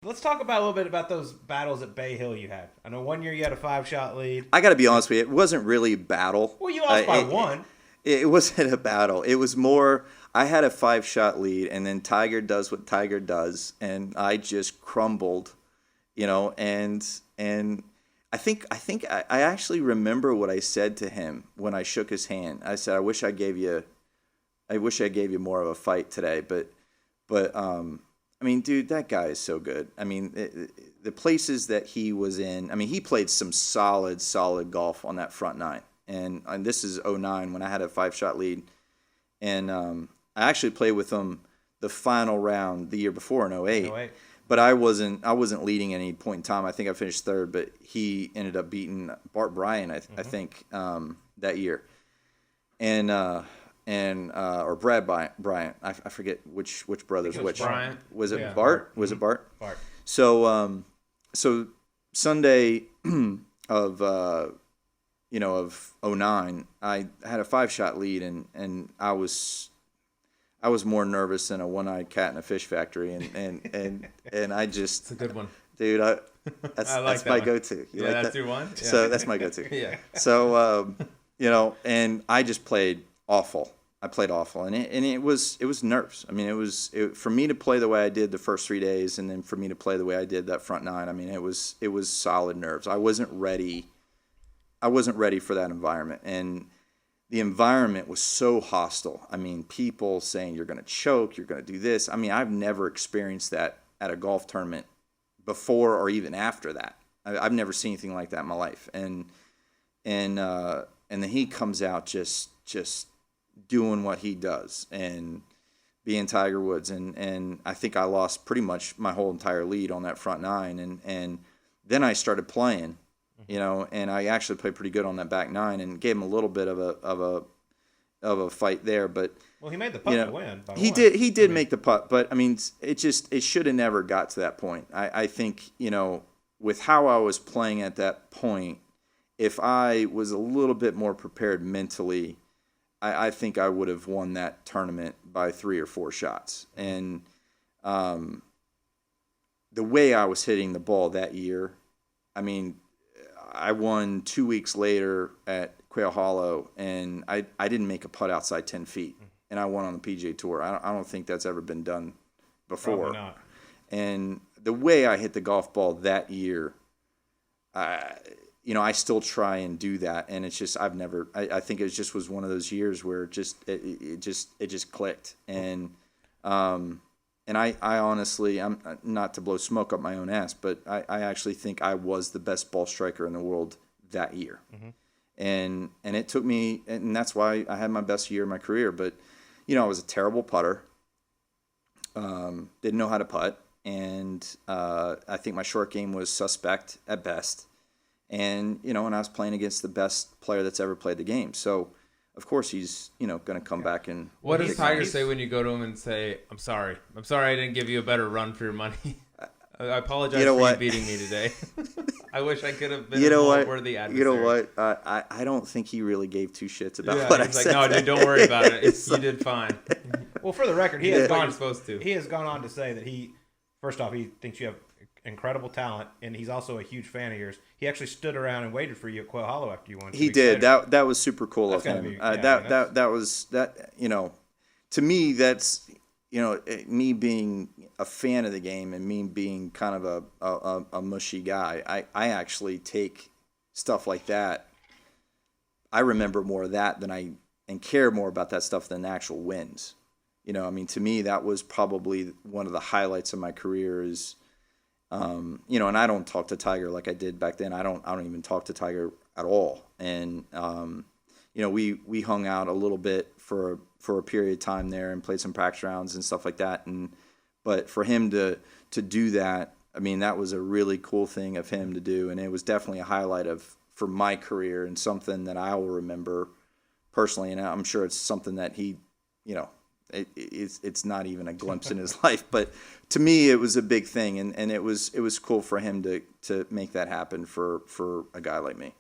Let's talk about a little bit about those battles at Bay Hill you had. I know one year you had a 5-shot lead. I got to be honest with you, it wasn't really a battle. Well, you lost by one. It wasn't a battle. It was more, I had a 5-shot lead, and then Tiger does what Tiger does, and I just crumbled, and I think I actually remember what I said to him when I shook his hand. I said, I wish I gave you more of a fight today, but I mean, dude, that guy is so good. I mean, the places that he was in, I mean, he played some solid golf on that front nine. And this is 09 when I had a 5-shot lead. And I actually played with him the final round the year before in 08. But I wasn't leading at any point in time. I think I finished third, but he ended up beating Bart Bryan, I think, that year. And or Brad Bryant. I forget which brothers which. Bryant. Was it Yeah. Bart? Was it Bart? Bart. So Sunday of 09, I had a 5-shot lead and I was more nervous than a one-eyed cat in a fish factory and I just. It's a good one. Dude, that's my go-to. You like that's that? your one? Yeah. So that's my go-to. Yeah. So and I just played awful. I played awful, and it was nerves. I mean, for me to play the way I did the first 3 days, and then for me to play the way I did that front nine. I mean, it was solid nerves. I wasn't ready for that environment, and the environment was so hostile. I mean, people saying you're going to choke, you're going to do this. I mean, I've never experienced that at a golf tournament before or even after that. I've never seen anything like that in my life, and then he comes out just doing what he does and being Tiger Woods. And I think I lost pretty much my whole entire lead on that front nine. And then I started playing, and I actually played pretty good on that back nine and gave him a little bit of a fight there. But well, he made the putt to win. He did make the putt, but I mean, it should have never got to that point. I think, with how I was playing at that point, if I was a little bit more prepared mentally, I think I would have won that tournament by 3 or 4 shots. And the way I was hitting the ball that year, I mean, I won 2 weeks later at Quail Hollow, and I didn't make a putt outside 10 feet, and I won on the PGA Tour. I don't think that's ever been done before. Probably not. And the way I hit the golf ball that year, I still try and do that, and it's just I think it just was one of those years where it just clicked, and I honestly, I'm not to blow smoke up my own ass, but I actually think I was the best ball striker in the world that year, and it took me, and that's why I had my best year of my career. But I was a terrible putter, didn't know how to putt, and I think my short game was suspect at best. And, and I was playing against the best player that's ever played the game. So, of course, he's, going to come back and... What does Tiger say when you go to him and say, I'm sorry I didn't give you a better run for your money. I apologize for you beating me today. I wish I could have been a more worthy adversary. You know what? I don't think he really gave 2 shits about what I said. No, dude, don't worry about it. You did fine. Well, for the record, he has gone on to say that first off, he thinks you have incredible talent, and he's also a huge fan of yours. He actually stood around and waited for you at Quail Hollow after you won. He did. That was super cool of him. That was to me, that's me being a fan of the game and me being kind of a mushy guy. I actually take stuff like that. I remember more of that and care more about that stuff than actual wins. To me, that was probably one of the highlights of my career is. And I don't talk to Tiger like I did back then. I don't even talk to Tiger at all. And we hung out a little bit for a period of time there and played some practice rounds and stuff like that. But for him to do that, I mean, that was a really cool thing of him to do, and it was definitely a highlight for my career and something that I will remember personally. And I'm sure it's something that he, it's not even a glimpse in his life, but to me it was a big thing, and it was cool for him to make that happen for a guy like me.